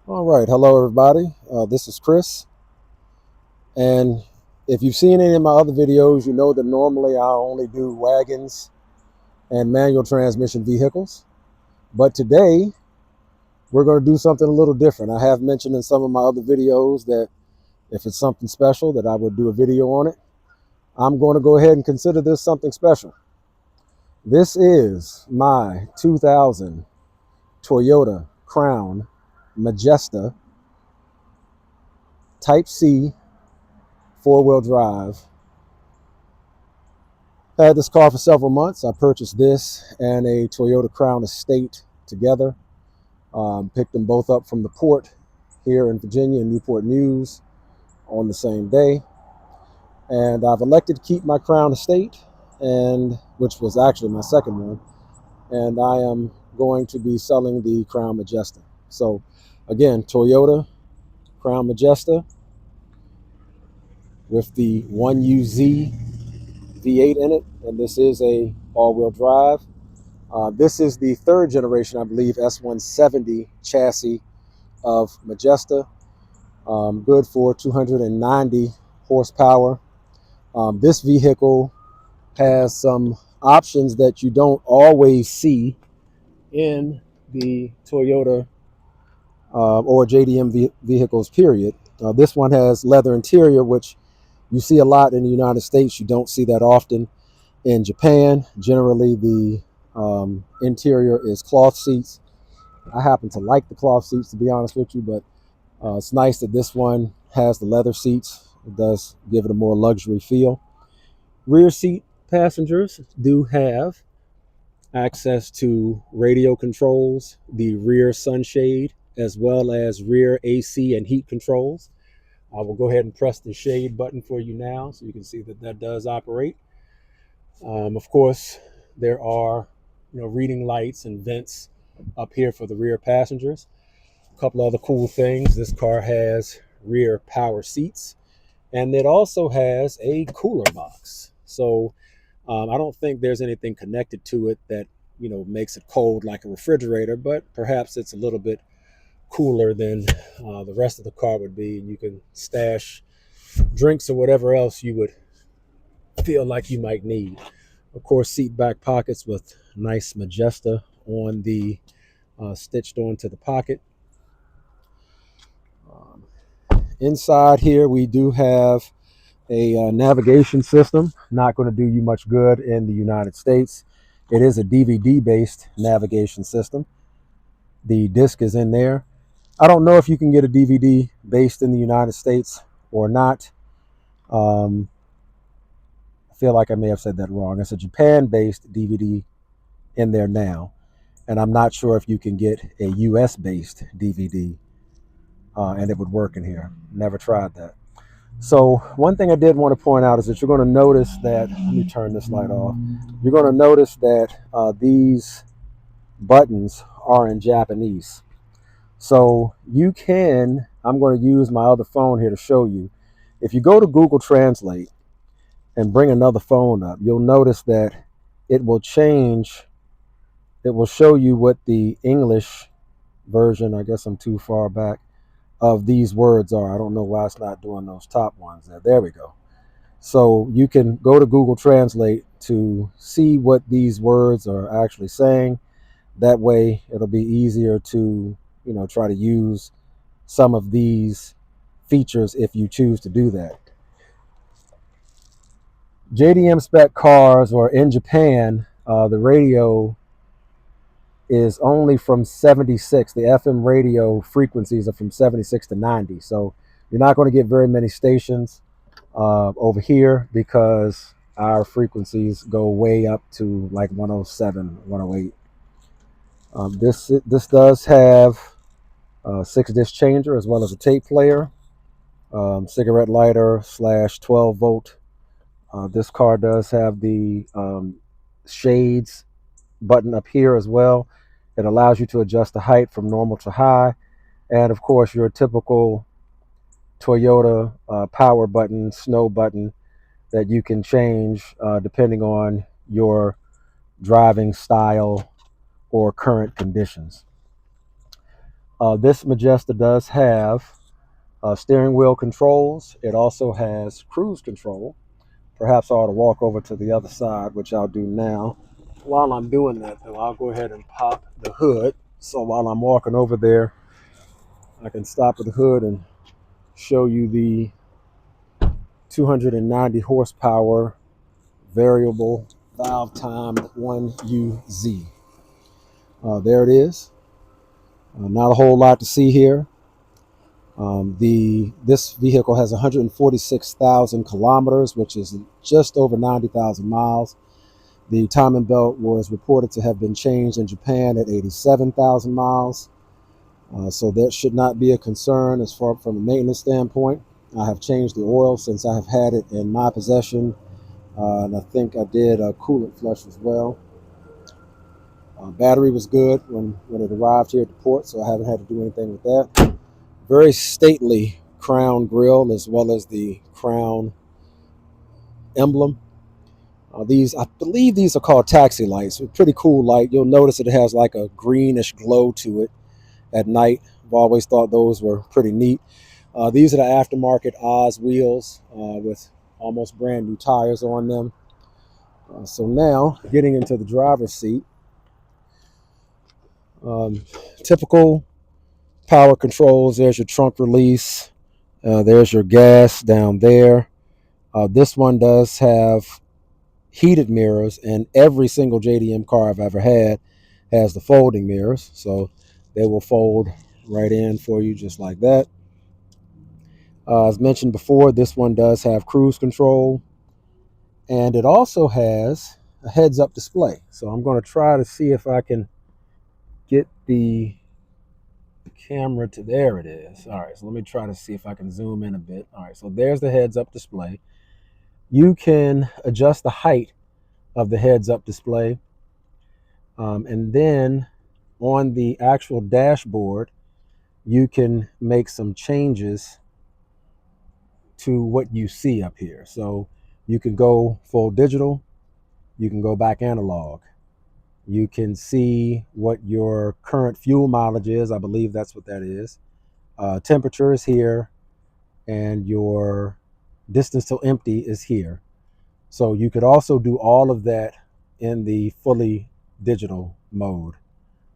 All right, hello everybody. This is Chris, and if you've seen any of my other videos, you know that normally I only do wagons and manual transmission vehicles. But today we're going to do something a little different. I have mentioned in some of my other videos that if it's something special, that I would do a video on it. I'm going to go ahead and consider this something special. This is my 2000 Toyota Crown Majesta Type C four-wheel drive. I had this car for several months. I purchased this and a Toyota Crown Estate together. Picked them both up from the port here in Virginia in Newport News on the same day. And I've elected to keep my Crown Estate, and which was actually my second one. And I am going to be selling the Crown Majesta. So again, Toyota Crown Majesta with the 1UZ V8 in it, and this is a all-wheel drive. This is the third generation, I believe, S170 chassis of Majesta. Good for 290 horsepower. This vehicle has some options that you don't always see in the Toyota or JDM vehicles, period. This one has leather interior, which you see a lot in the United States. You don't see that often in Japan. Generally, the interior is cloth seats. I happen to like the cloth seats, to be honest with you, but it's nice that this one has the leather seats. It does give it a more luxury feel. Rear seat passengers do have access to radio controls, the rear sunshade, as well as rear AC and heat controls. I will go ahead and press the shade button for you now so you can see that that does operate. Of course, there are reading lights and vents up here for the rear passengers. A couple other cool things. This car has rear power seats, and it also has a cooler box. So I don't think there's anything connected to it that makes it cold like a refrigerator, but perhaps it's a little bit cooler than the rest of the car would be, and you can stash drinks or whatever else you would feel like you might need. Of course, seat back pockets with nice Majesta on the stitched onto the pocket. Inside here, we do have a navigation system. Not going to do you much good in the United States. It is a DVD-based navigation system. The disc is in there. I don't know if you can get a DVD based in the United States or not. I feel like I may have said that wrong. It's a Japan-based DVD in there now, and I'm not sure if you can get a US-based DVD and it would work in here. Never tried that. So one thing I did want to point out is that you're going to notice that, let me turn this light off. You're going to notice that these buttons are in Japanese. So you can, I'm going to use my other phone here to show you. If you go to Google Translate and bring another phone up, you'll notice that it will change. It will show you what the English version, I guess I'm too far back, of these words are. I don't know why it's not doing those top ones there. There we go. So you can go to Google Translate to see what these words are actually saying. That way it'll be easier to try to use some of these features if you choose to do that. JDM spec cars, or in Japan, the radio is only from 76. The FM radio frequencies are from 76 to 90. So you're not going to get very many stations over here because our frequencies go way up to like 107, 108. This does have a 6-disc changer as well as a tape player, cigarette lighter / 12 volt. This car does have the shades button up here as well. It allows you to adjust the height from normal to high, and of course your typical Toyota power button, snow button, that you can change depending on your driving style or current conditions. This Majesta does have steering wheel controls. It also has cruise control. Perhaps I ought to walk over to the other side, which I'll do now. While I'm doing that, though, I'll go ahead and pop the hood. So while I'm walking over there, I can stop at the hood and show you the 290 horsepower variable valve timed 1UZ. There it is. Not a whole lot to see here. This vehicle has 146,000 kilometers, which is just over 90,000 miles. The timing belt was reported to have been changed in Japan at 87,000 miles. So that should not be a concern as far from a maintenance standpoint. I have changed the oil since I have had it in my possession. And I think I did a coolant flush as well. Battery was good when it arrived here at the port, so I haven't had to do anything with that. Very stately crown grille as well as the crown emblem. I believe these are called taxi lights. It's a pretty cool light. You'll notice it has like a greenish glow to it at night. I've always thought those were pretty neat. These are the aftermarket Oz wheels with almost brand new tires on them. So now, getting into the driver's seat. Typical power controls. There's your trunk release. There's your gas down there. This one does have heated mirrors, and every single JDM car I've ever had has the folding mirrors, so they will fold right in for you just like that. As mentioned before, this one does have cruise control, and it also has a heads-up display. So I'm going to try to see if I can get the camera to, there it is. All right, so let me try to see if I can zoom in a bit. All right, so there's the heads-up display. You can adjust the height of the heads-up display, and then on the actual dashboard you can make some changes to what you see up here. So you can go full digital, you can go back analog, you can see what your current fuel mileage is. I believe that's what that is. Temperature is here, and your distance till empty is here. So you could also do all of that in the fully digital mode.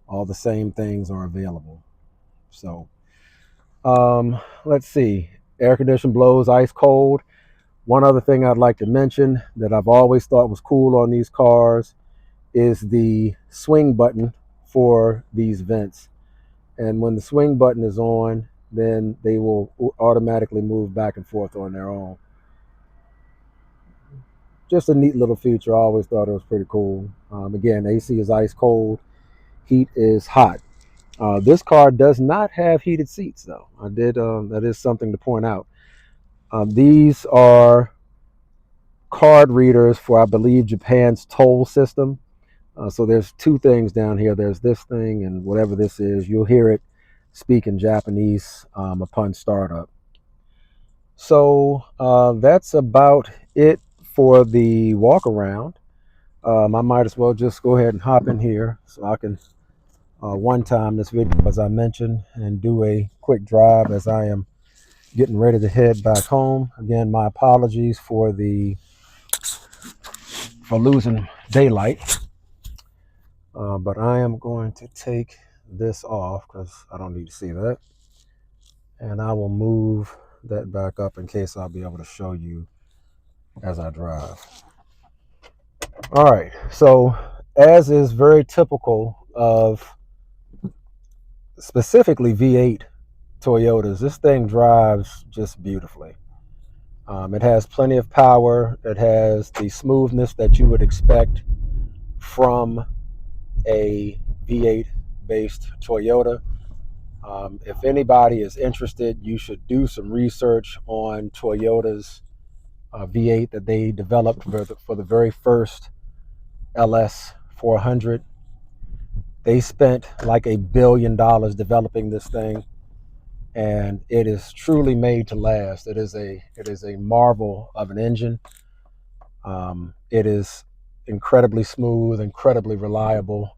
All the same things are available. So let's see. Air condition blows ice cold. One other thing I'd like to mention that I've always thought was cool on these cars is the swing button for these vents. And when the swing button is on, then they will automatically move back and forth on their own. Just a neat little feature. I always thought it was pretty cool. Again, AC is ice cold, heat is hot. This car does not have heated seats, though. That is something to point out. These are card readers for, I believe, Japan's toll system. So there's two things down here. There's this thing and whatever this is. You'll hear it speak in Japanese upon startup. So that's about it for the walk around. I might as well just go ahead and hop in here so I can one time this video, as I mentioned, and do a quick drive as I am getting ready to head back home. Again, my apologies for losing daylight, but I am going to take this off because I don't need to see that, and I will move that back up in case I'll be able to show you as I drive. All right, so as is very typical of specifically V8 Toyotas, this thing drives just beautifully. It has plenty of power. It has the smoothness that you would expect from a V8 based Toyota. If anybody is interested, you should do some research on Toyota's V8 that they developed for the very first LS 400. They spent like $1 billion developing this thing, and it is truly made to last. It is a marvel of an engine. It is incredibly smooth, incredibly reliable.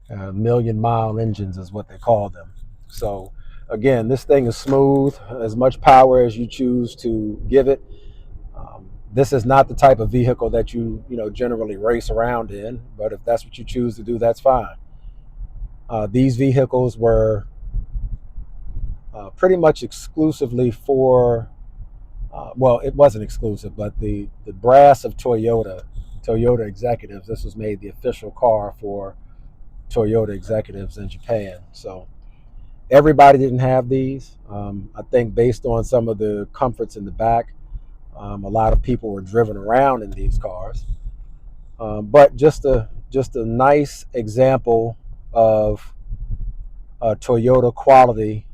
Million-mile engines is what they call them. So again, this thing is smooth, as much power as you choose to give it. This is not the type of vehicle that you know generally race around in, but if that's what you choose to do, that's fine. These vehicles were pretty much exclusively for, well, it wasn't exclusive, but the brass of Toyota executives. This was made the official car for Toyota executives in Japan. So everybody didn't have these. I think based on some of the comforts in the back, a lot of people were driven around in these cars. But just a nice example of Toyota quality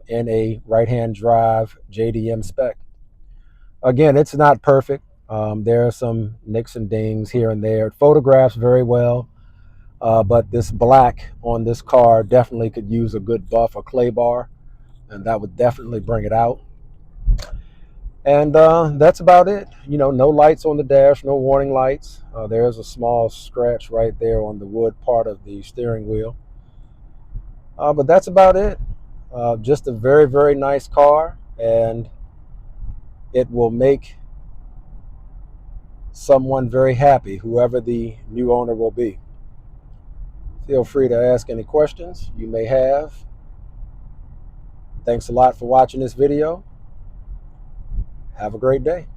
in a right-hand drive JDM spec. Again, it's not perfect. There are some nicks and dings here and there. It photographs very well, but this black on this car definitely could use a good buff or clay bar, and that would definitely bring it out. And that's about it. You know, no lights on the dash, no warning lights. There's a small scratch right there on the wood part of the steering wheel. But that's about it. Just a very, very nice car, and it will make someone very happy, whoever the new owner will be. Feel free to ask any questions you may have. Thanks a lot for watching this video. Have a great day.